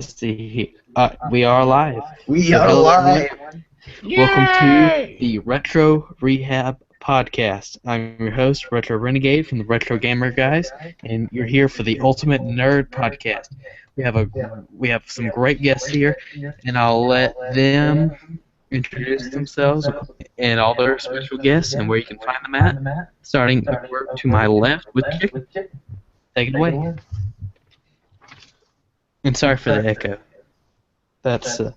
Let's see. We are live. We So are hello, live. everyone. Welcome to Yay! the Retro Rehab podcast. I'm your host, Retro Renegade from the Retro Gamer Guys, and you're here for the Ultimate Nerd podcast. We have some great guests here, and I'll let them introduce themselves and all their special guests and where you can find them at. Starting over to my left with Chicken. Take it away. And sorry for the echo. That's well,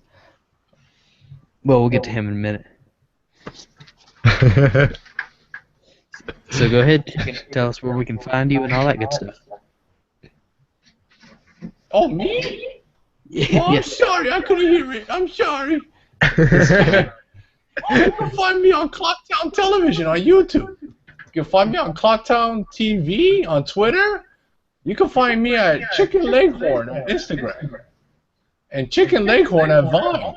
we'll get to him in a minute. So go ahead, Chicken. Tell us where we can find you and all that good stuff. Oh, me? Oh, I'm Yes. sorry, I couldn't hear it. I'm sorry. Oh, you can find me on Clocktown Television on YouTube. You can find me on Clocktown TV on Twitter. You can find me at Chicken Leghorn on Instagram. And Chicken Leghorn at Vine.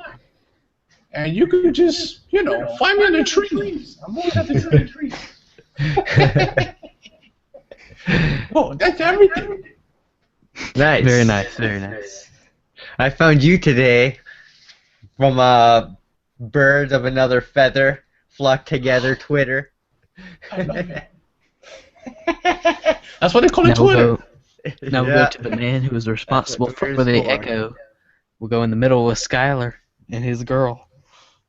And you can just, find me in the trees. I'm always at the trees. Oh, that's everything. Nice. Very nice, very nice. I found you today from Birds of Another Feather Flock Together Twitter. I love it. That's what they call it Now we'll Twitter. Now we'll go to the man who is responsible for the echo. We'll go in the middle with Skylar and his girl.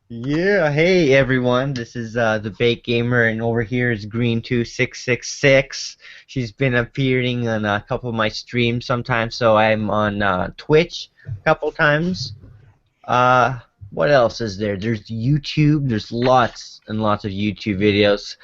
Yeah, hey everyone, this is the Bake Gamer, and over here is Green2666. She's been appearing on a couple of my streams sometimes, so I'm on Twitch a couple times. What else is there? There's YouTube. There's lots and lots of YouTube videos.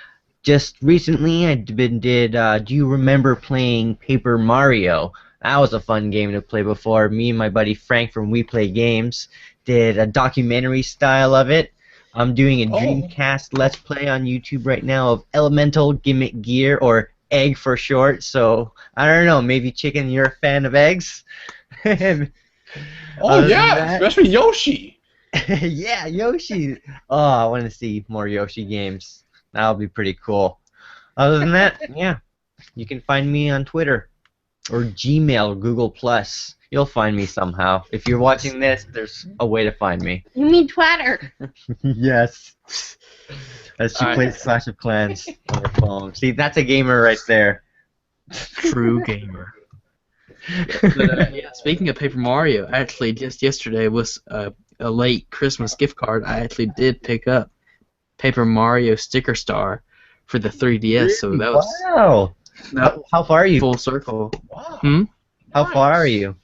Just recently, do you remember playing Paper Mario? That was a fun game to play before. Me and my buddy Frank from We Play Games did a documentary style of it. I'm doing a Dreamcast Let's Play on YouTube right now of Elemental Gimmick Gear, or Egg for short. So, I don't know, maybe Chicken, you're a fan of eggs? Oh, yeah, especially Yoshi. Yeah, Yoshi. Oh, I want to see more Yoshi games. That'll be pretty cool. Other than that, yeah, you can find me on Twitter or Gmail or Google+. You'll find me somehow. If you're watching this, there's a way to find me. You mean Twitter? Yes. As she plays Clash of Clans on her phone. See, that's a gamer right there. True gamer. But, yeah, speaking of Paper Mario, actually just yesterday was a late Christmas gift card. I actually did pick up Paper Mario Sticker Star for the 3DS, so that was How far are you? full circle. Wow. How far are you?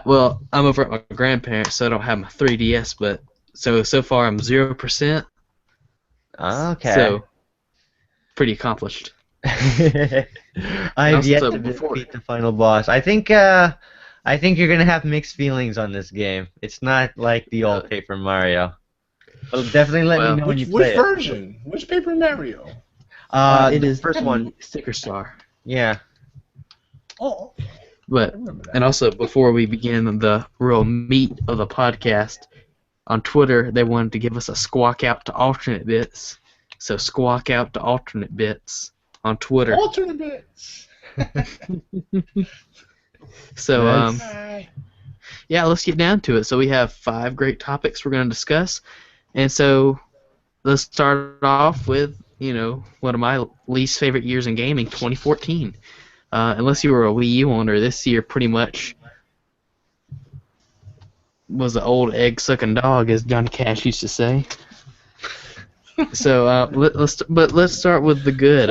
Well, I'm over at my grandparents, so I don't have my 3DS, but so far I'm 0%. Okay. So pretty accomplished. I've yet to defeat the final boss. I think you're gonna have mixed feelings on this game. It's not like the old Paper Mario. Well, definitely let me know when you play Which version? Which Paper Mario? It the is first one. Sticker Star. Yeah. Oh, But and also before we begin the real meat of the podcast, on Twitter they wanted to give us a squawk out to alternate bits. So squawk out to alternate bits on Twitter. alternate bits. So Hi. yeah, let's get down to it. So we have 5 great topics we're going to discuss, and so let's start off with one of my least favorite years in gaming, 2014. Unless you were a Wii U owner, this year pretty much was an old egg-sucking dog, as Johnny Cash used to say. So let's start with the good.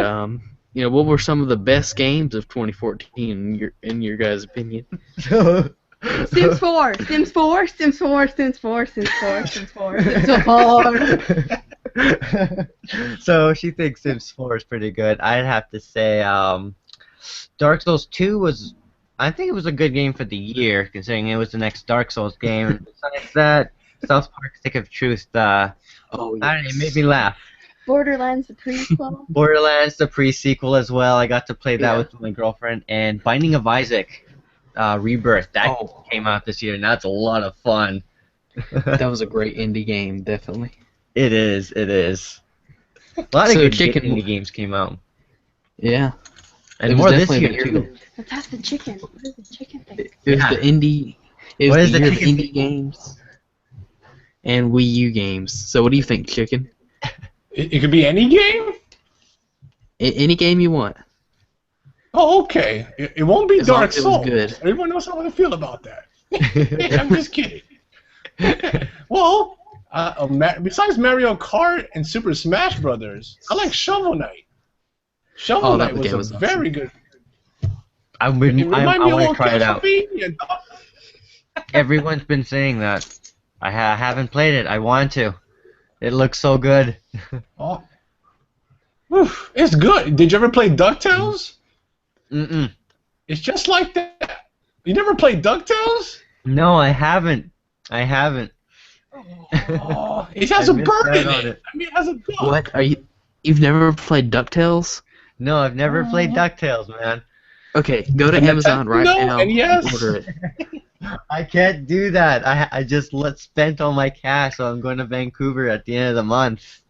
What were some of the best games of 2014 in your guys' opinion? Sims 4, Sims 4, Sims 4, Sims 4, Sims 4, Sims 4, Sims 4. So she thinks Sims 4 is pretty good. I'd have to say Dark Souls 2 was, I think it was a good game for the year, considering it was the next Dark Souls game. Besides that, South Park Stick of Truth, I don't know, it made me laugh. Borderlands the prequel. Borderlands, the pre-sequel as well. I got to play that with my girlfriend. And Binding of Isaac, Rebirth, that came out this year, and that's a lot of fun. That was a great indie game, definitely. It is. A lot of good indie games came out. Yeah. And more this year, too. Let's ask the chicken. What does the chicken think? It was the It was What is the the year of chicken indie games and Wii U games. So what do you think, Chicken? It could be any game? Any game you want, Oh, okay. It won't be as long Dark as it was Souls. good. Everyone knows how I feel about that. I'm just kidding. Well, besides Mario Kart and Super Smash Brothers, I like Shovel Knight. Shovel Oh, Knight that was game a was awesome. very good. I It want reminded me a to little try it out. Castlevania. Everyone's been saying that. I haven't played it. I want to. It looks so good. Oh. Whew, it's good. Did you ever play DuckTales? Mm-mm. It's just like that. You never played DuckTales? No, I haven't. I haven't. Oh, it has I a missed bird out in on it. it. I mean, it has a duck. What are you? You've never played DuckTales? No, I've never played DuckTales, man. Okay, go to The Amazon right Nintendo now and NES? order it. I can't do that. I just spent all my cash, so I'm going to Vancouver at the end of the month.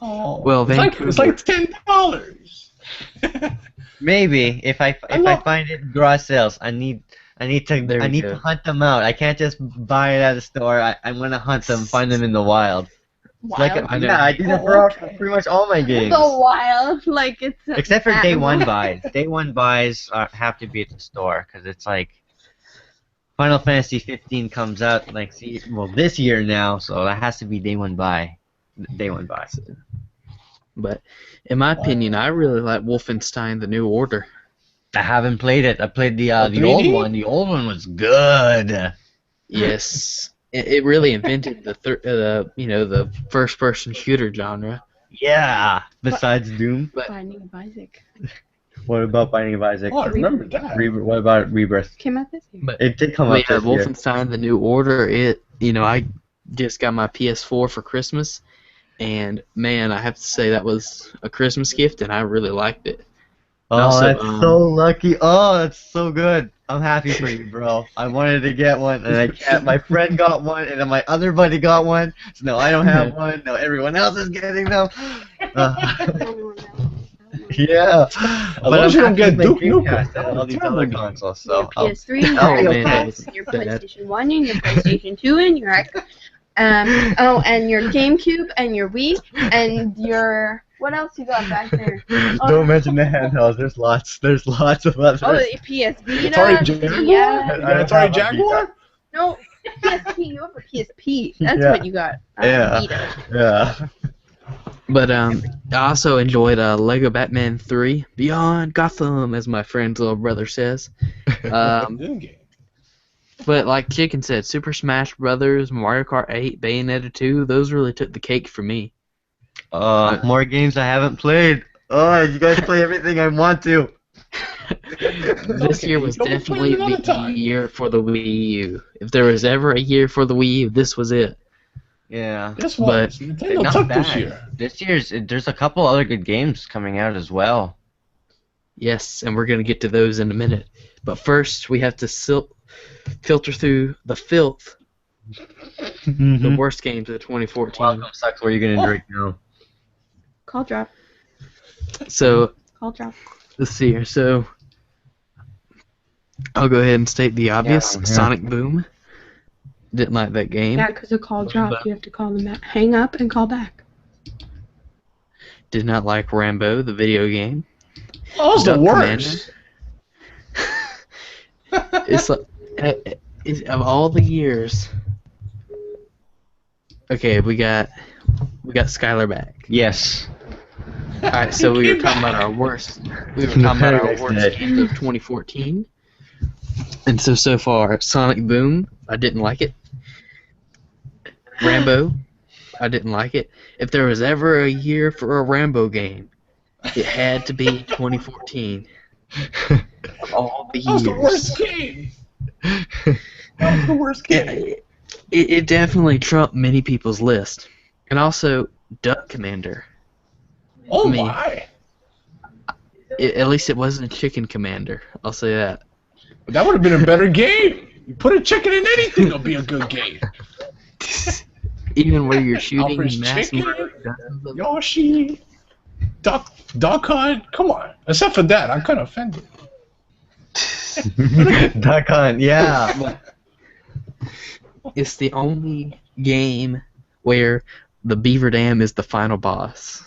Oh, Well, it's like $10. Maybe if I find it in garage sales, I need to There you to go. hunt them out. I can't just buy it at a store. I'm gonna hunt them, find them in the wild. It's like Wild. I know. yeah, I do that Oh, for okay. pretty much all my games. The wild, like it's. Except for day one animal. buys. Day one buys have to be at the store because it's like Final Fantasy 15 comes out like this year now, so that has to be day one buy. Day one buy. But in my opinion, I really like Wolfenstein: The New Order. I haven't played it. I played the old 3D? one. The old one was good. Yes, it really invented the first-person shooter genre. Yeah. Besides Doom. Binding of Isaac What about Binding of Isaac? Oh, I remember that. What about Rebirth? came out this year. It did come But out yeah, this year. Wolfenstein: The New Order. I just got my PS4 for Christmas, and man, I have to say that was a Christmas gift, and I really liked it. Oh, Also, that's so lucky. Oh, that's so good. I'm happy for you, bro. I wanted to get one, and I can't. My friend got one, and then my other buddy got one. So no, I don't have one. No, everyone else is getting them. Yeah. As long as you don't get Duke Nukem. and all these other consoles. So Your PS3, your I'll be Xbox, okay. your Bad. PlayStation 1, and your PlayStation 2, and your and your GameCube, and your Wii, and your what else you got back there? don't mention the handhelds. There's lots. There's lots of others. Oh, the PS Vita. Atari Jaguar? Yeah. You got Atari Jaguar? No, PSP. You have a PSP. That's Yeah. what you got. Yeah. Vita. Yeah. But I also enjoyed Lego Batman 3 Beyond Gotham, as my friend's little brother says. Good game. But like Chicken said, Super Smash Brothers, Mario Kart 8, Bayonetta 2, those really took the cake for me. More games I haven't played. Oh, you guys play everything I want to. This Okay, year was so we'll play definitely it another the time. year for the Wii U. If there was ever a year for the Wii U, this was it. Yeah. This But- was. Nintendo Not took bad. this year. This year's there's a couple other good games coming out as well. Yes, and we're going to get to those in a minute. But first, we have to filter through the filth, the worst games of 2014. Welcome sucks. What are you gonna drink now? Call drop. So, Call drop. let's see here. So, I'll go ahead and state the obvious. Yeah. Sonic Boom. Didn't like that game. Yeah, because a call drop, you have to call them back. Hang up and call back. Did not like Rambo, the video game. Oh, it's the Duck worst. It's like, of all the years. Okay, we got Skylar back. Yes. All right, so we were talking about our worst. We were talking about our worst games of 2014. And so far, Sonic Boom, I didn't like it. Rambo, I didn't like it. If there was ever a year for a Rambo game, it had to be 2014. Of all the That was the years. worst game. That was the worst game. It definitely trumped many people's list. And also, Duck Commander. Oh me. my. At least it wasn't Chicken Commander. I'll say that. That would have been a better game. You put a chicken in anything, it'll be a good game. Even where you're shooting Alfred's mass Chicken, murder dozens of- Yoshi, Duck Hunt. Come on. Except for that, I'm kind of offended. Duck Hunt. Yeah. It's the only game where the Beaver Dam is the final boss.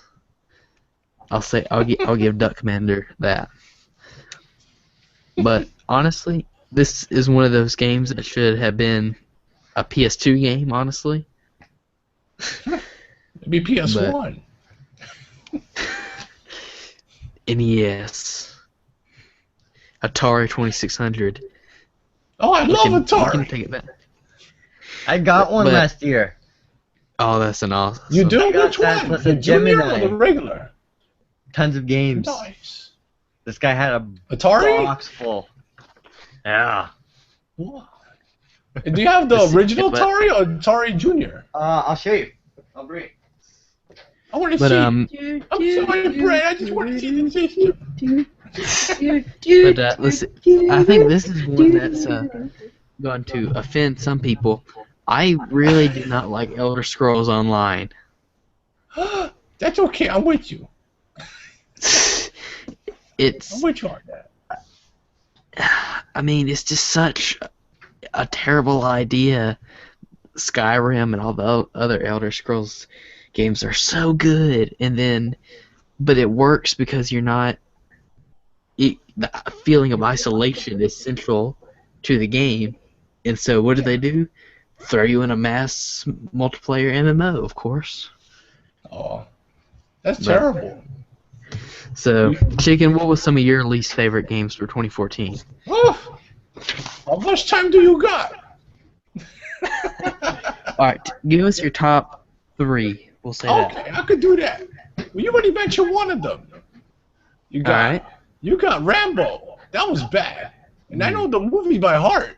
I'll give Duck Commander that. But honestly, this is one of those games that should have been a PS2 game, honestly. It'd be PS1. NES. Atari 2600. Oh, I love You can Atari. take it back. I got one But- last year. Oh, that's an awesome. You do? got Which that one? plus The a junior Gemini. or the regular? Tons of games. Nice. This guy had a Atari? box full. Yeah. What? Do you have the Let's see, original but- Atari or Atari Junior? I'll show you. I'll bring it. I want to But see. um, I'm sorry, Brad. I just want to see the system. listen, I think this is one that's going to offend some people. I really do not like Elder Scrolls Online. That's okay. I'm with you. I'm It's, with you on that. I mean, it's just such a terrible idea. Skyrim and all the other Elder Scrolls games are so good, but it works because you're not. The feeling of isolation is central to the game, and so what do? Throw you in a mass multiplayer MMO, of course. Oh, that's But- terrible. So, Chicken, what was some of your least favorite games for 2014? Oof. How much time do you got? All right, give us your top 3. We'll say that. Okay, I could do that. Well, you already mentioned one of them. You got, All right. you got Rambo. That was bad, and I know the movie by heart.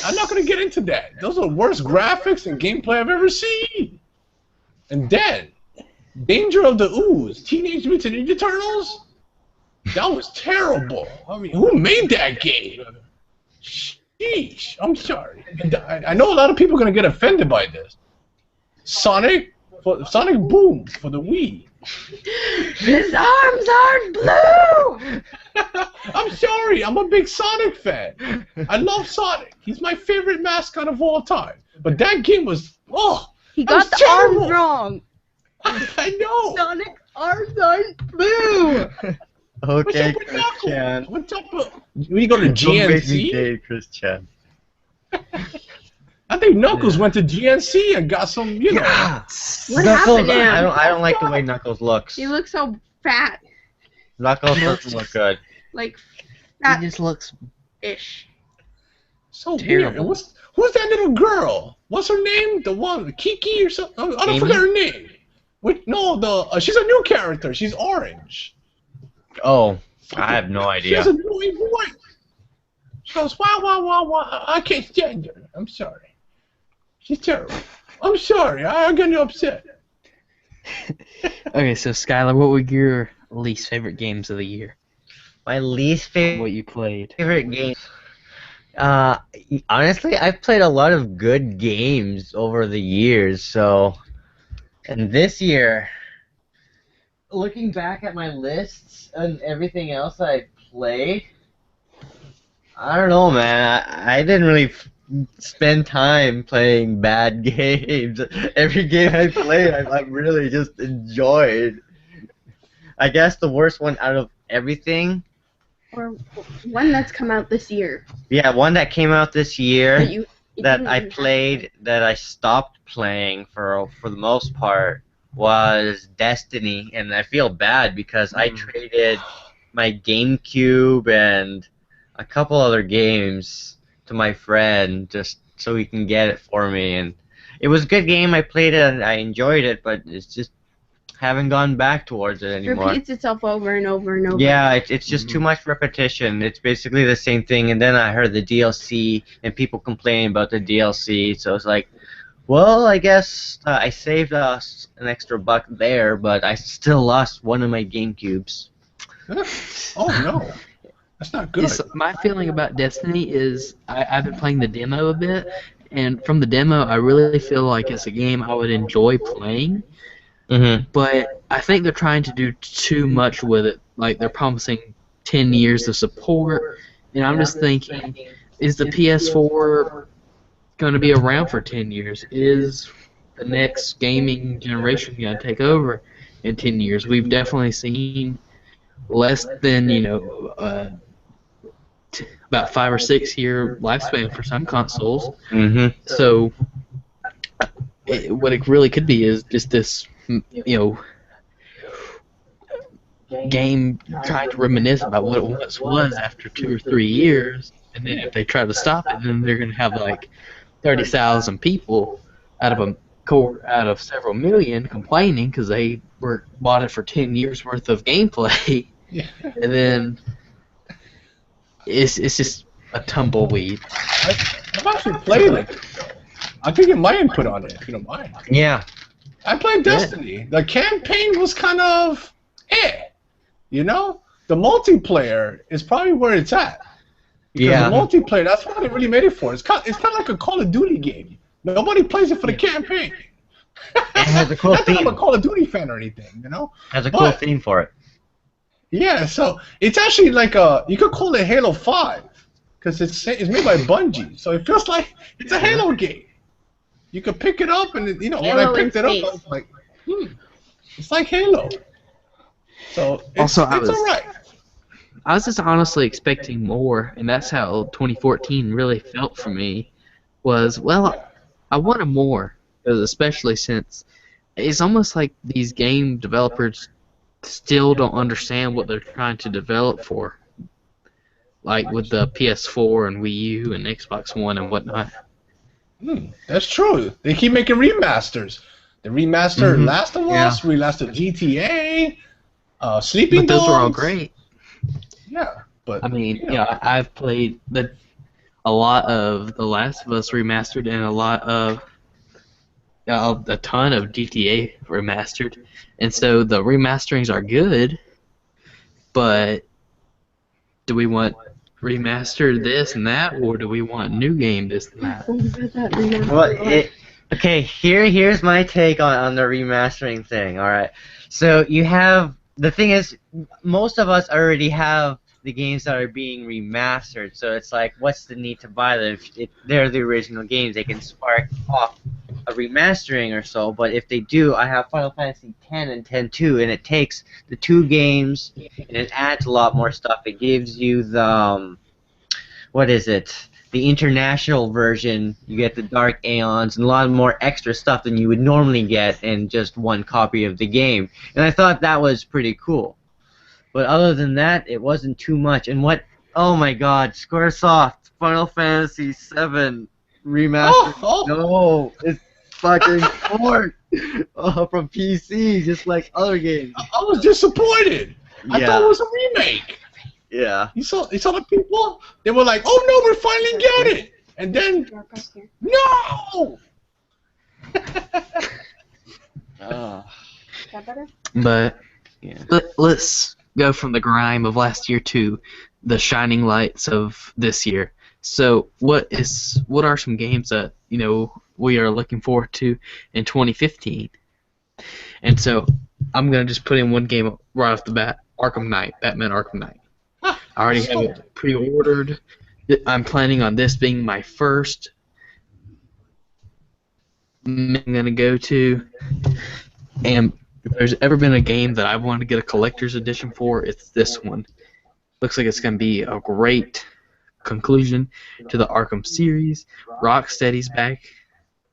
I'm not gonna get into that. Those are the worst graphics and gameplay I've ever seen. And then, Danger of the Ooze, Teenage Mutant Ninja Turtles. That was terrible. I mean, who made that game? Sheesh. I'm sorry. And I know a lot of people are gonna get offended by this. Sonic Boom for the Wii. His arms are blue! I'm sorry. I'm a big Sonic fan. I love Sonic. He's my favorite mascot of all time. But that game was He that was got the terrible. arms wrong. I know. Sonic's arms aren't blue! What's Okay, up with Knuckles? Christian. What's up with... When you go to Don't make me GNC? gay, Christian. I think Knuckles went to GNC and got some, What Knuckles, happened to him? I don't like the way Knuckles looks. He looks so fat. Knuckles doesn't look good. Like, It fat-ish. just looks so Terrible. weird. Who's that little girl? What's her name? The one, Kiki or something? I don't Amy? forget her name. She's a new character. She's orange. Oh, I have no She has idea. a new voice. She goes, wah, wah, wah, wah. I can't stand her. I'm sorry. She's terrible. I'm sorry. I'm getting upset. Okay, so Skylar, what were your least favorite games of the year? My least What you played? favorite game. Honestly, I've played a lot of good games over the years, so. And this year, looking back at my lists and everything else I played, I don't know, man. I didn't really spend time playing bad games. Every game I played, I really just enjoyed. I guess the worst one out of everything. Or one that's come out this year. Yeah, one that came out this year That you that didn't I even- played that I stopped playing for the most part was Destiny, and I feel bad because I traded my GameCube and a couple other games to my friend just so he can get it for me, and it was a good game. I played it and I enjoyed it, but it's just haven't gone back towards it anymore. repeats itself over and over and over. Yeah, it's just too much repetition. It's basically the same thing, and then I heard the DLC, and people complaining about the DLC, so it's like, well, I guess I saved us an extra buck there, but I still lost one of my GameCubes. Oh, no. That's not good. My feeling about Destiny is I've been playing the demo a bit, and from the demo, I really feel like it's a game I would enjoy playing. Mm-hmm. But I think they're trying to do too much with it. Like they're promising 10 years of support, and I'm just thinking, is the PS4 going to be around for 10 years? Is the next gaming generation going to take over in 10 years? We've definitely seen less than, about 5 or 6 year lifespan for some consoles. Mm-hmm. So what it really could be is just this, game trying to reminisce about what it once was after 2 or 3 years, and then if they try to stop it, then they're going to have like 30,000 people out of out of several million complaining because they bought it for 10 years worth of gameplay, Yeah. and then it's just a tumbleweed. I've actually played it. I could get my input on it if you don't mind. Yeah. I played Destiny. The campaign was kind of you know? The multiplayer is probably where it's at. Because Yeah. the multiplayer, that's what they really made it for. It's kind of like a Call of Duty game. Nobody plays it for the campaign. It has a cool Not that I'm a theme. Call of Duty fan or anything, you know? Has a cool But- theme for it. Yeah, so it's actually like you could call it Halo 5 because it's made by Bungie, so it feels like it's a Halo game. You could pick it up, and when Halo I picked in it up, space. I was like, it's like Halo. So it's alright. I was just honestly expecting more, and that's how 2014 really felt for me. I wanted more, especially since it's almost like these game developers still don't understand what they're trying to develop for. Like with the PS4 and Wii U and Xbox One and whatnot. That's true. They keep making remasters. The remaster Mhm. Last of Yeah. Us, remastered GTA, Sleeping But those were all Dogs. great. Yeah, but I mean, I've played a lot of The Last of Us remastered and a ton of GTA remastered, and so the remasterings are good. But do we want remastered this and that, or do we want new game this and that? Well, okay. Here's my take on the remastering thing. All right. So the thing is, most of us already have the games that are being remastered. So it's like, what's the need to buy them? If they're the original games, they can spark off a remastering or so. But if they do, I have Final Fantasy X and X-2, and it takes the two games and it adds a lot more stuff. It gives you the what is it? The international version. You get the Dark Aeons and a lot more extra stuff than you would normally get in just one copy of the game. And I thought that was pretty cool. But other than that, it wasn't too much. And oh my God, Squaresoft, Final Fantasy VII Remastered. No, it's fucking port from PC, just like other games. I was disappointed. I thought it was a remake. Yeah. You saw the people? They were like, "Oh no, we finally get it," and then no. Is that better? But Yeah. let's go from the grime of last year to the shining lights of this year. So what are some games that we are looking forward to in 2015? And so I'm gonna just put in one game right off the bat: Arkham Knight, Batman Arkham Knight. I already have it pre-ordered. I'm planning on this being my first I'm gonna go to, and if there's ever been a game that I wanted to get a collector's edition for, it's this one. Looks like it's gonna be a great conclusion to the Arkham series. Rocksteady's back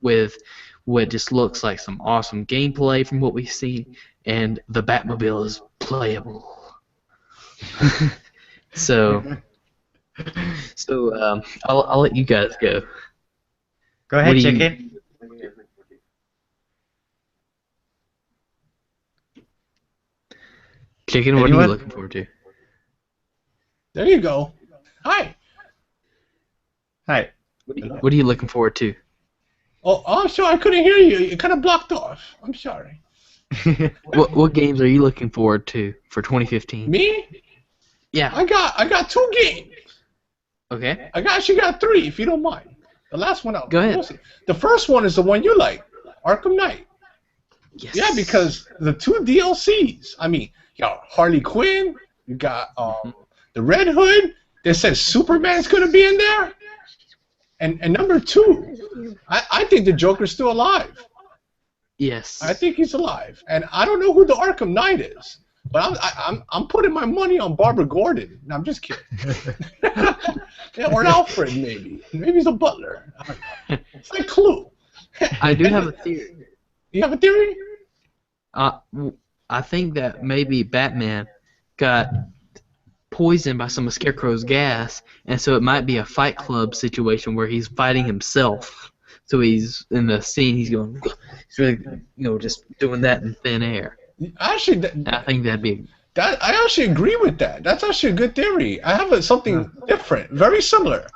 with what just looks like some awesome gameplay from what we've seen, and the Batmobile is playable. So I'll let you guys go. Go ahead, What do you- Chicken. Chicken, what are Anyone? you looking forward to? There you go. Hi. Hi. What are you looking forward to? Oh, I'm sorry, I couldn't hear you. You kind of blocked off. I'm sorry. What games are you looking forward to for 2015? Me? Yeah. I got 2 games. Okay. I actually got 3, if you don't mind. The last one out. Go ahead. The first one is the one you like, Arkham Knight. Yes. Yeah, because the 2 DLCs. I mean, you got Harley Quinn. You got the Red Hood. They said Superman's gonna be in there. And number two, I think the Joker's still alive. Yes. I think he's alive, and I don't know who the Arkham Knight is, but I'm putting my money on Barbara Gordon. No, I'm just kidding. Yeah, or Alfred maybe. Maybe he's a butler. I don't know. It's like Clue. I do have a theory. You have a theory? I think that maybe Batman got poisoned by some of Scarecrow's gas, and so it might be a Fight Club situation where he's fighting himself. So he's in the scene, he's going, he's really, just doing that in thin air. Actually, I think that'd be. I actually agree with that. That's actually a good theory. I have something different, very similar.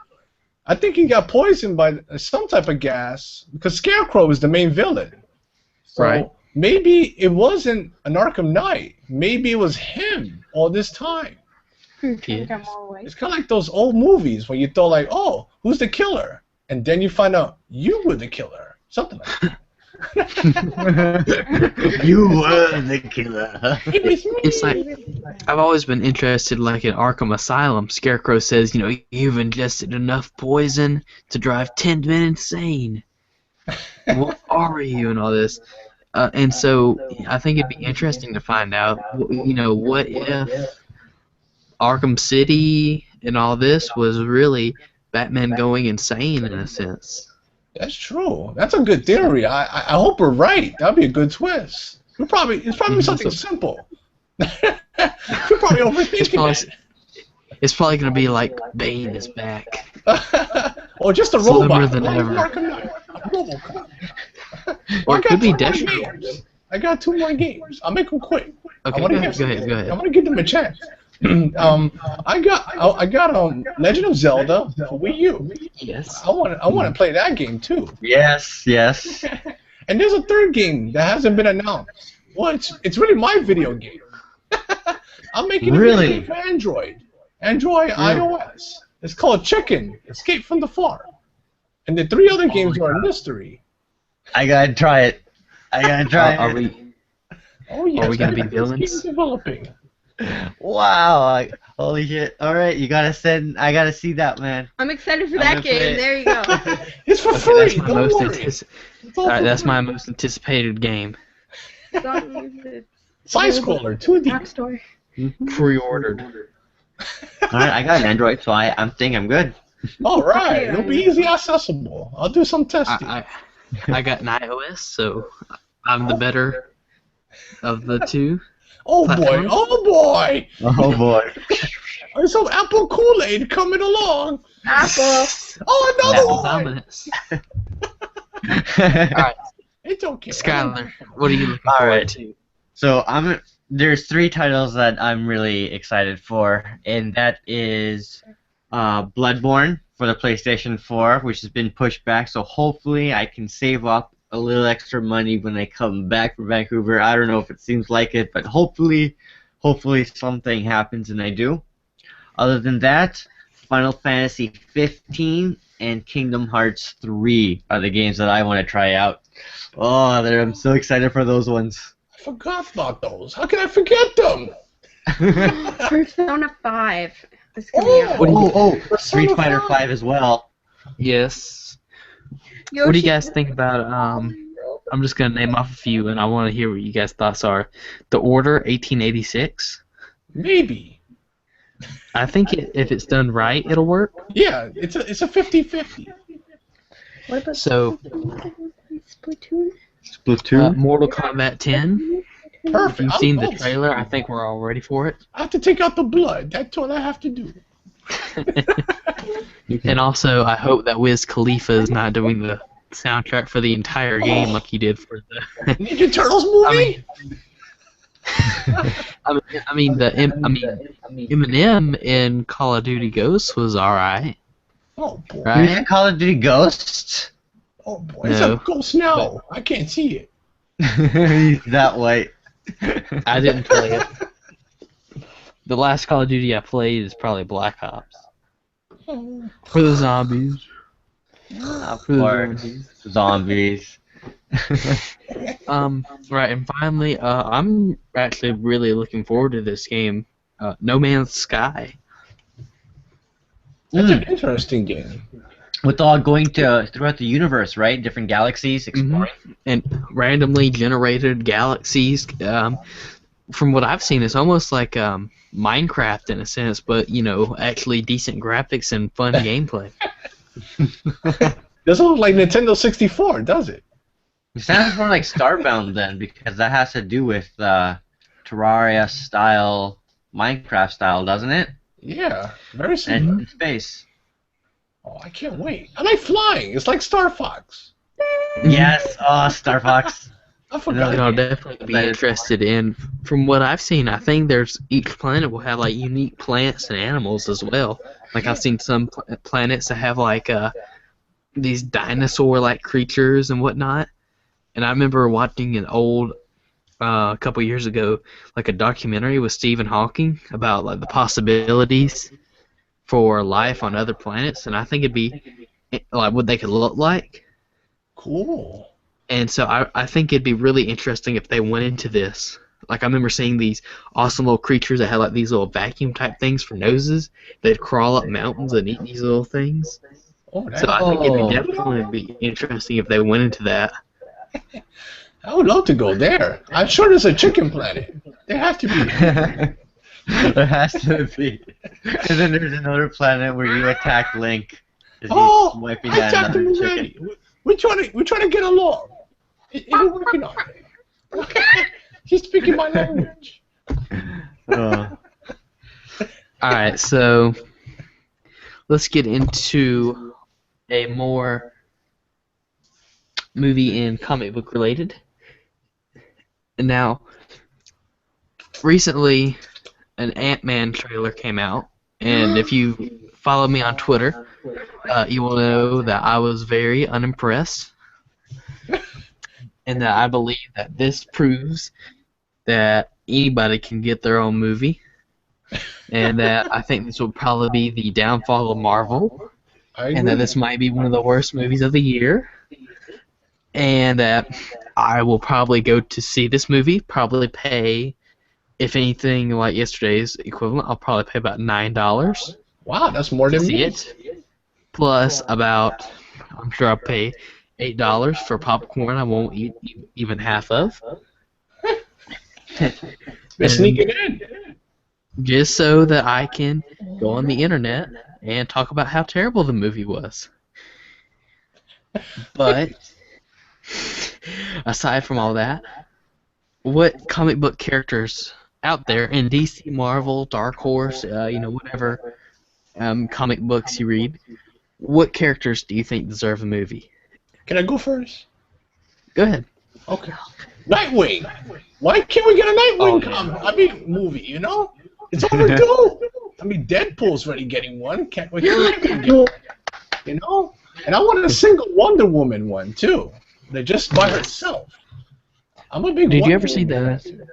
I think he got poisoned by some type of gas because Scarecrow is the main villain. So Right. Maybe it wasn't an Arkham Knight. Maybe it was him all this time. Yes. Got more away. It's kind of like those old movies where you thought like, oh, who's the killer? And then you find out you were the killer. Something like that. You were the killer. It was me. It's like I've always been interested, like in Arkham Asylum. Scarecrow says, you've ingested enough poison to drive 10 men insane. What are you and all this? And so I think it'd be interesting to find out, what if Arkham City and all this was really Batman going insane in a sense. That's true. That's a good theory. I hope we're right. That'd be a good twist. It's probably something simple. We're probably overthinking It's probably going to be like Bane is back. it. Or just a Slimmer robot. than ever. Arkham Knight. RoboCop. Or it could be I got 2 more Deathstroke. games. I got 2 more games. I'll make them quick. Okay, I wanna go give ahead. I want to give them a chance. I got Legend of Zelda for Wii U. Yes. I want to play that game too. Yes, yes. And there's a third game that hasn't been announced. Well, it's really my video game. I'm making a video Really? game for Android, iOS. It's called Chicken Escape from the Farm. And the 3 other games are a mystery. I gotta try it. Are we? Oh yeah. Are we gonna be Keep villains? developing. Wow! Holy shit! All right, you gotta send. I gotta see that, man. I'm excited for I'm that gonna play game. it. There you go. It's for Okay, free. that's my Don't most worry. It's all Alright, for that's free. my most anticipated game. Side scroller 2D. App Store. Pre-ordered. All right, I got an Android, so I think I'm good. All right, it'll be easy accessible. I'll do some testing. I got an iOS, so I'm the better of the two. Oh boy! platform. Oh boy! Oh boy. There's some apple Kool-Aid coming along. Apple. Oh, another Apple one. dominance. Alright, It's okay. Skylar, what are you looking All forward right. to? So there's 3 titles that I'm really excited for, and that is Bloodborne for the PlayStation 4, which has been pushed back. So hopefully I can save up a little extra money when I come back from Vancouver. I don't know if it seems like it, but hopefully something happens and I do. Other than that, Final Fantasy 15 and Kingdom Hearts 3 are the games that I want to try out. Oh, I'm so excited for those ones. I forgot about those. How can I forget them? Persona 5 is coming out. Street Fighter 5 as well. Yes. What do you guys think about, I'm just going to name off a few, and I want to hear what you guys' thoughts are. The Order 1886. Maybe. I think if it's done right, it'll work. Yeah, it's a 50-50. What about So, Splatoon? Splatoon? Mortal Kombat 10. If Perfect. you've seen the I'm- trailer, I think we're all ready for it. I have to take out the blood. That's what I have to do. And also, I hope that Wiz Khalifa is not doing the soundtrack for the entire game like he did for the. Ninja Turtles movie? Eminem in Call of Duty Ghosts was alright, Oh boy. You right? mean Call of Duty Ghosts? Oh boy. It's No. a ghost now. I can't see it. He's that white. I didn't play it. The last Call of Duty I played is probably Black Ops. For the zombies. Of For the course. zombies. Zombies. Right, and finally, I'm actually really looking forward to this game, No Man's Sky. That's an interesting game. with all going to throughout the universe, right? Different galaxies, exploring. And randomly generated galaxies. From what I've seen, it's almost like Minecraft in a sense, but actually decent graphics and fun gameplay. Doesn't look like Nintendo 64, does it? It sounds more like Starbound then, because that has to do with Terraria style, Minecraft style, doesn't it? Yeah, very And similar. in space. Oh, I can't wait. I like flying. It's like Star Fox. Yes, oh, Star Fox. I forgot. I'll definitely be interested in. From what I've seen, I think each planet will have like unique plants and animals as well. Like I've seen some planets that have like these dinosaur-like creatures and whatnot. And I remember watching an old a couple years ago, like a documentary with Stephen Hawking about like the possibilities for life on other planets, and I think it'd be like what they could look like. Cool. And so I think it'd be really interesting if they went into this. Like I remember seeing these awesome little creatures that had like these little vacuum type things for noses. They'd crawl up mountains and eat these little things. Oh, So I think it'd definitely be interesting if they went into that. I would love to go there. I'm sure there's a chicken planet. There has to be. There has to be. And then there's another planet where you attack Link. As he's wiping I down attacked him another already. chicken. We're trying to get along. We're working on it. He's speaking my language. Oh. Alright, so let's get into a more movie and comic book related. And now, recently, an Ant-Man trailer came out, and if you follow me on Twitter, you will know that I was very unimpressed, and that I believe that this proves that anybody can get their own movie, and that I think this will probably be the downfall of Marvel, and that this might be one of the worst movies of the year, and that I will probably go to see this movie, probably pay, if anything like yesterday's equivalent, I'll probably pay about $9 Wow, that's more to than see me. it, plus about, I'm sure I'll pay $8 for popcorn I won't eat even half of. They're sneaking in. Just so that I can go on the internet and talk about how terrible the movie was. But aside from all that, what comic book characters out there in DC, Marvel, Dark Horse, whatever comic books you read, what characters do you think deserve a movie? Can I go first? Go ahead. Okay. Nightwing. Why can't we get a Nightwing movie, you know? It's overdue. I mean, Deadpool's already getting one. Can't we get a Nightwing get one? You know? And I want a single Wonder Woman one, too. They're just by herself. I'm a big Did Wonder you ever see Woman the? fan. Have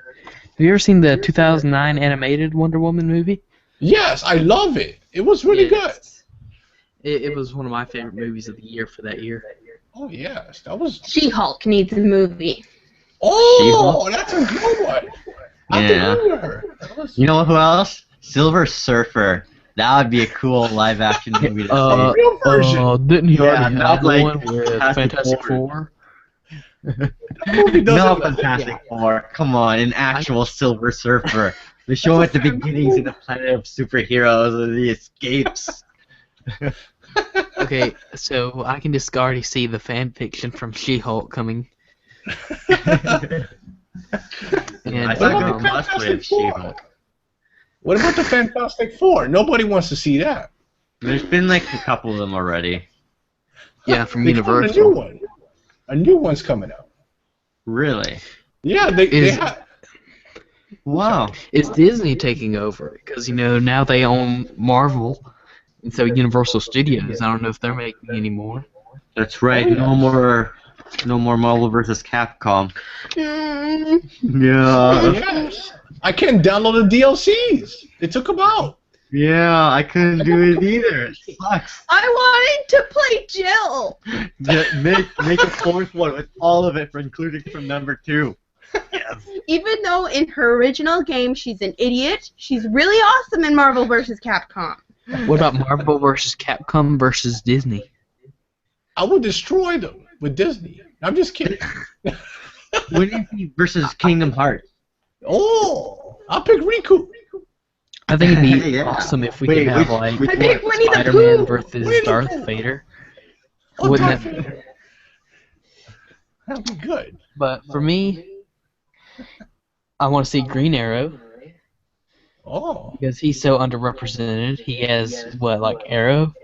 you ever seen the 2009 animated Wonder Woman movie? Yes, I love it. It was really good. It was one of my favorite movies of the year for that year. Oh, yes. That was... She-Hulk needs a movie. Oh, that's a good one. I Yeah. remember her. That was... You know who else? Silver Surfer. That would be a cool live action movie to A see. real version. Didn't he Yeah, already not have like one with Fantastic Fantastic Four? That movie No doesn't... Fantastic Four. Come on, an actual Silver Surfer. They show him at the beginnings in the planet of superheroes and the escapes. Okay, so I can just already see the fan fiction from She-Hulk coming. And I saw about good the cosplay of Fantastic Four? She-Hulk. What about the Fantastic Four? Nobody wants to see that. There's been like a couple of them already. yeah, from They found a new Universal. one. A new one's coming out. Really? Yeah, they Is- have... Wow. Is Disney taking over? Because now they own Marvel, and so Universal Studios. I don't know if they're making any more. That's right. Oh, yeah. No more Marvel vs. Capcom. Mm, Yeah. Yes. I can't download the DLCs. They took them out. Yeah, I couldn't do it either. It sucks. I wanted to play Jill. Make a fourth one with all of it, including from number 2. Yes. Even though in her original game she's an idiot, she's really awesome in Marvel vs. Capcom. What about Marvel versus Capcom versus Disney? I will destroy them with Disney. I'm just kidding. Winnie the versus Kingdom Hearts. Oh, I'll pick Riku. I think it'd be Yeah. awesome if we Wait, could have which- like which I pick Winnie the Spider-Man Pooh. versus Winnie the Darth Pooh. Vader. Oh, Wouldn't Darth that- Vader. That'd be good. But for me, I want to see Green Arrow Oh, because he's so underrepresented. He has what, like Arrow?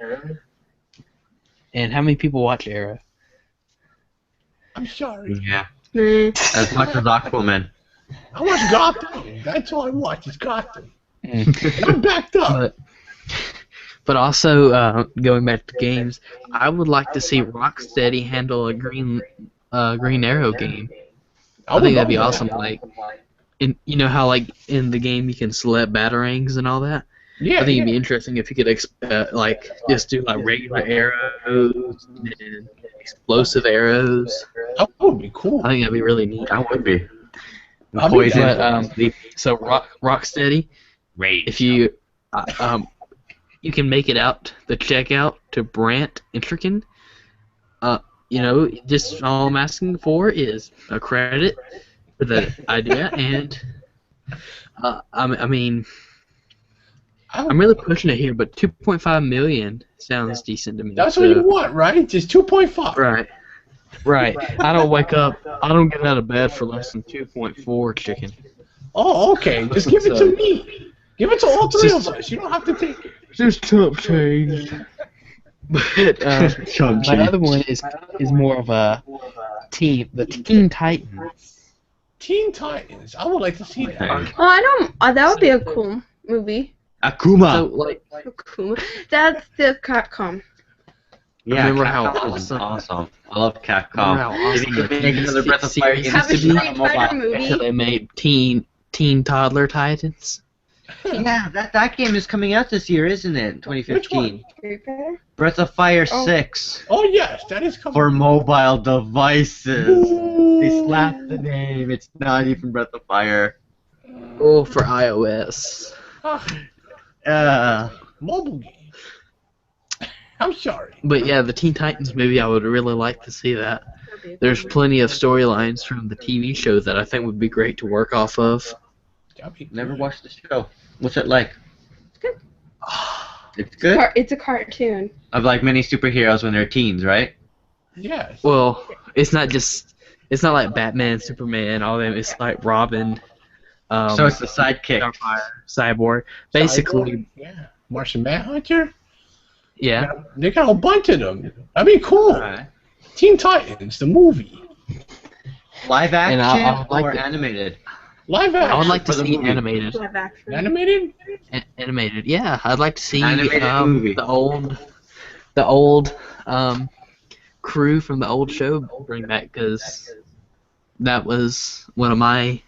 And how many people watch Arrow? I'm sorry. Yeah. Nah. As much as Aquaman. I watch Gotham. That's all I watch is Gotham. Mm. I'm backed up. But also going back to games, I would like to see Rocksteady handle a Green Arrow game. I think that'd be awesome. Like, you know how like in the game you can select batarangs and all that. Yeah, I think it'd be interesting if you could like just do like regular arrows and explosive arrows. that would be cool. I think that'd be really neat. That would be. I'll be Poison. down. But, so Rocksteady, if you you can make it out the checkout to Brant Intrican. You know, just all I'm asking for is a credit for the idea, and I mean, I'm really pushing it here, but 2.5 million sounds decent to me. That's so, what you want, right? Just 2.5. Right. Right. I don't wake up. I don't get out of bed for less than 2.4 chicken. Oh, okay. Just give it to me. Give it to all three of us. You don't have to take it. Just chump change. But my other one is more of a the Teen Titans. Teen Titans. I would like to see that. Okay. Oh, I don't. That would be a cool movie. Akuma. So like, Cool. That's the Capcom. Yeah, remember how Capcom is awesome- awesome. I love remember how Capcom. awesome They the can make another Breath of Fire series game. Have a used to be Street Fighter movie. until they made Teen Toddler Titans. Yeah, that game is coming out this year, isn't it? 2015. Street Fighter? Breath of Fire Oh. 6 Oh, yes. That is coming. for mobile devices. Ooh. They slapped the name. It's not even Breath of Fire. Oh, for iOS. Ah, mobile game. I'm sorry. But yeah, the Teen Titans movie, I would really like to see that. There's plenty of storylines from the TV show that I think would be great to work off of. That'd be Never good. watched the show. What's it like? It's good. It's good. It's a cartoon. Of like many superheroes when they're teens, right? Yes. Well, it's not like Batman, Superman, all them. It's like Robin. So it's the sidekick. Starfire, Cyborg. Basically, Cyborg, yeah. Martian Manhunter. yeah. They got a bunch of them. That'd be cool. Alright. Teen Titans, the movie. Live action And I would like or to- animated? Live action. I would like to for the see movie. animated. Live action. Animated? Animated, yeah. I'd like to see Animated movie. the old crew from the old show bring back, because that was one of my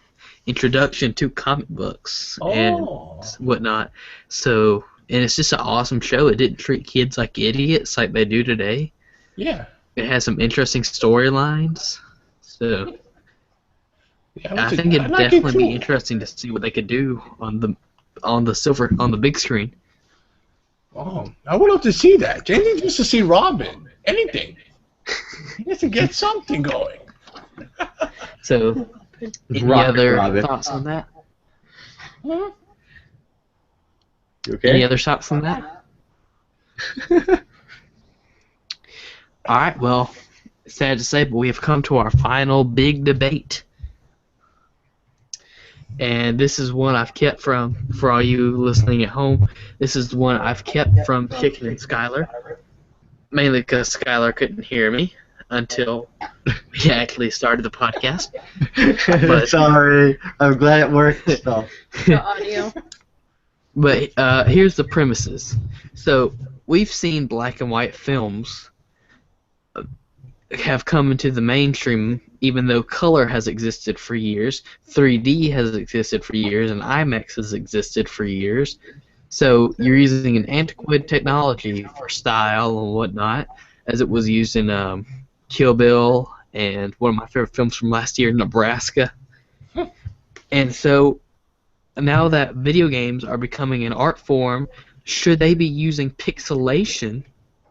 introduction to comic books and Oh. whatnot. So, and it's just an awesome show. It didn't treat kids like idiots like they do today. Yeah. It has some interesting storylines. So Yeah, I think it'd definitely be interesting to see what they could do on the big screen. Oh, I would love to see that. Anything just to see Robin. Anything. Just to get something going. So, any Rocket other Robin. thoughts on that? Huh? You Any other thoughts on that? All right. Well, sad to say, but we have come to our final big debate, and this is one I've kept from for all you listening at home. This is the one I've kept from Chicken and Skylar, mainly because Skylar couldn't hear me until we actually started the podcast. But- Sorry, I'm glad it worked. So. The audio. But here's the premises. So we've seen black and white films have come into the mainstream, even though color has existed for years, 3D has existed for years, and IMAX has existed for years. So you're using an antiquated technology for style and whatnot, as it was used in Kill Bill and one of my favorite films from last year, Nebraska. And so now that video games are becoming an art form, should they be using pixelation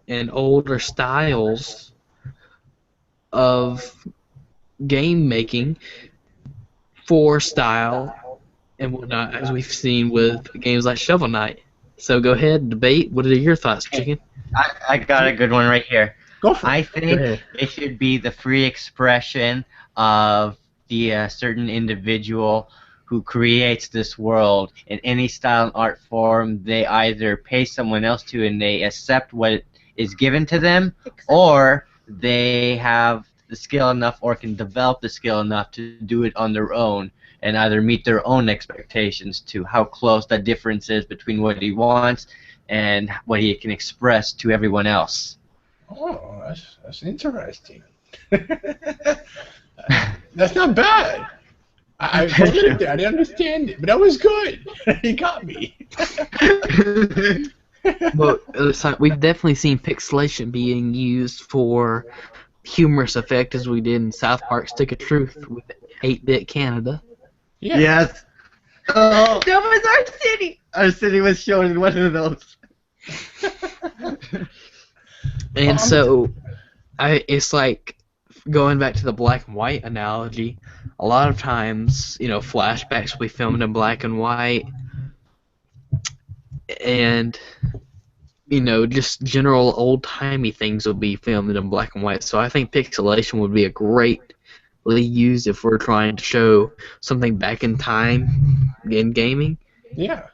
and older styles of game making for style and whatnot, as we've seen with games like Shovel Knight. So go ahead, debate. What are your thoughts, Chicken? I got a good one right here. Go for I it. think ahead. it should be the free expression of the certain individual who creates this world in any style and art form. They either pay someone else to and they accept what is given to them, or they have the skill enough or can develop the skill enough to do it on their own and either meet their own expectations to how close that difference is between what he wants and what he can express to everyone else. Oh, that's interesting. That's not bad. I didn't understand it, but that was good. You got me. Well, we've definitely seen pixelation being used for humorous effect, as we did in South Park Stick of Truth with 8-Bit Canada. Yeah. Yes. Oh, That was our city. our city was shown in one of those. And so, it's like going back to the black and white analogy. A lot of times, flashbacks will be filmed in black and white, and just general old-timey things will be filmed in black and white. So I think pixelation would be a greatly used if we're trying to show something back in time in gaming, Yeah.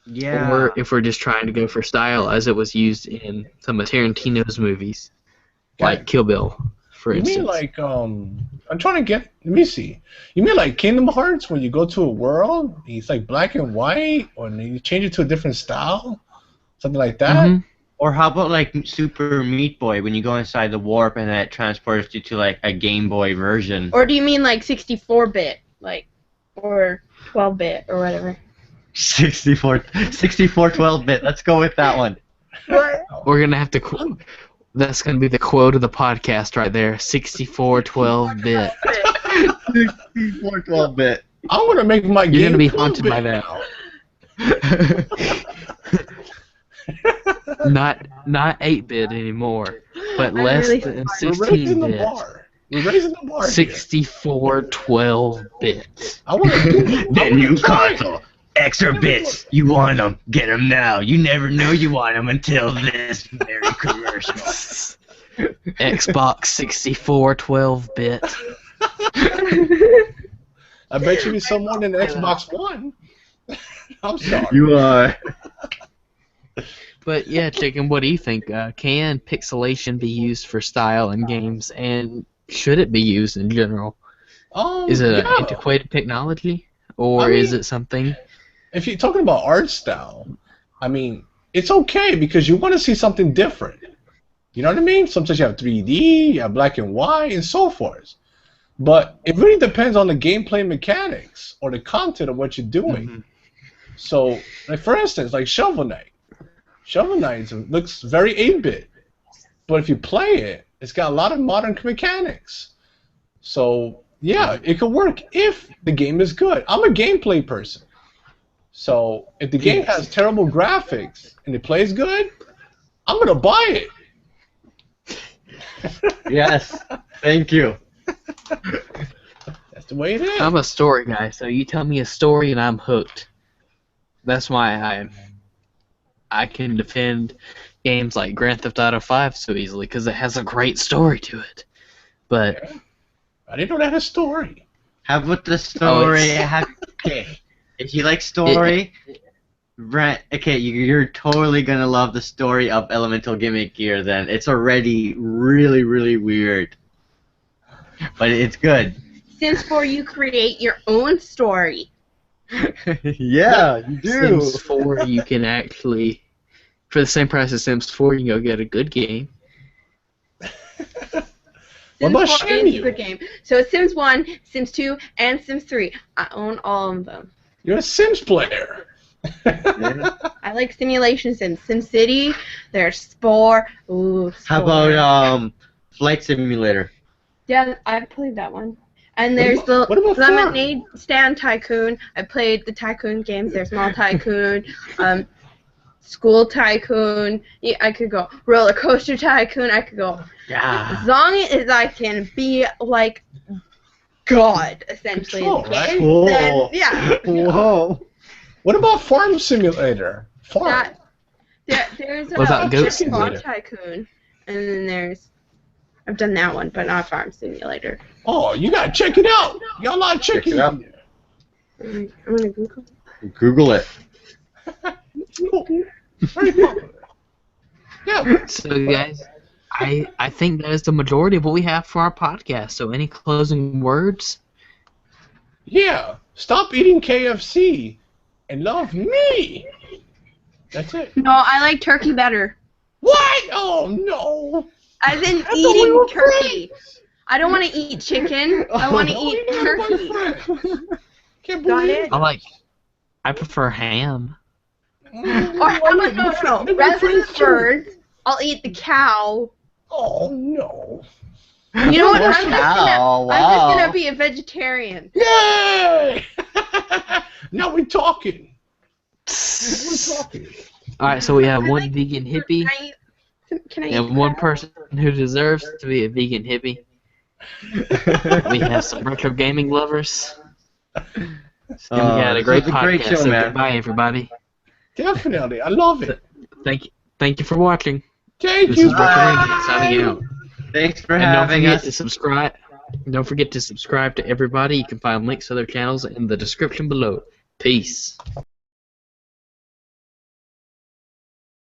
Yeah. or if we're just trying to go for style, as it was used in some of Tarantino's movies, like Kill Bill, for You instance. mean like I'm trying to get. Let me see. You mean like Kingdom Hearts when you go to a world, it's like black and white, or you change it to a different style, something like that. Mhm. Or how about like Super Meat Boy when you go inside the warp and that transports you to like a Game Boy version? Or do you mean like 64-bit, or 12-bit, or whatever? 64 12-bit. Let's go with that one. What? We're gonna have to. That's gonna be the quote of the podcast right there. 64 12-bit. 64 12-bit. I'm gonna make my You're game. gonna be haunted by 12-bit that. Not 8-bit anymore, but I'm less really than We're raising the 16-bit. bar. We're raising the bar. 64 12-bit. I want to do The new console. Extra bits. You want them. Get them now. You never know you want them until this very commercial. Xbox 64 12-bit. I bet you it's someone in the Xbox One. I'm sorry. You are. But yeah, Chicken, what do you think? Can pixelation be used for style in games, and should it be used in general? Is it an Yeah. antiquated technology, or I mean- is it something? If you're talking about art style, I mean, it's okay because you want to see something different. You know what I mean? Sometimes you have 3D, you have black and white, and so forth. But it really depends on the gameplay mechanics or the content of what you're doing. Mhm. So, like for instance, like Shovel Knight. Shovel Knight looks very 8-bit, but if you play it, it's got a lot of modern mechanics. So, yeah, it could work if the game is good. I'm a gameplay person. So, if the game has terrible graphics and it plays good, I'm going to buy it. Yes. Thank you. That's the way it is. I'm a story guy, so you tell me a story and I'm hooked. That's why I can defend games like Grand Theft Auto 5 so easily, because it has a great story to it. But I didn't know that had a story. How about the story? it's- Okay. If you like story, Brent, okay, you're totally gonna love the story of Elemental Gimmick Gear. Then it's already really, really weird, but it's good. Sims 4, you create your own story. Yeah, you do. Sims 4, you can actually, for the same price as Sims 4, you can go get a good game. What about Sims 4 is a Shenmue? good game. So Sims 1, Sims 2, and Sims 3. I own all of them. You're a Sims player. I like simulation sims. SimCity, there's Spore. Ooh, Spore. How about Flight Simulator? Yeah, I've played that one. And What there's about- what about the Farm? Lemonade Stand Tycoon. I played the Tycoon games. There's Small Tycoon. School Tycoon. Yeah, I could go Roller Coaster Tycoon. I could go Yeah. as long as I can be like God, essentially. Control, in the right? game, Cool. then, yeah. Whoa. What about Farm Simulator? Farm. There's What about Goat Farm Simulator? Tycoon, and then I've done that one, but not Farm Simulator. Oh, you gotta check it out. Y'all not Check checking it out. I'm gonna Google. Google it. Very popular. Yeah. So guys, I think that is the majority of what we have for our podcast. So any closing words? Yeah. Stop eating KFC and love me. That's it. No, I like turkey better. What? Oh no. As in I thought we eating were turkey. friends. I don't want to eat chicken. I want to No, eat you're not my turkey. friend. Can't Got believe it? I prefer ham. Or no. Rather than birds, I'll eat the cow. Oh no. You know what? Oh, I'm wow. just gonna be a vegetarian. Yay! Now we're talking. We're talking. All right, so we have one vegan hippie Can I eat and one person who deserves to be a vegan hippie. We have some retro gaming lovers. And we had a great this was podcast. a great show, So man. goodbye, everybody. Definitely. I love it. Thank you for watching. Thank This you. is Retro Renegade signing out. Thanks for And don't having forget us. to subscribe. Don't forget to subscribe to everybody. You can find links to their channels in the description below. Peace.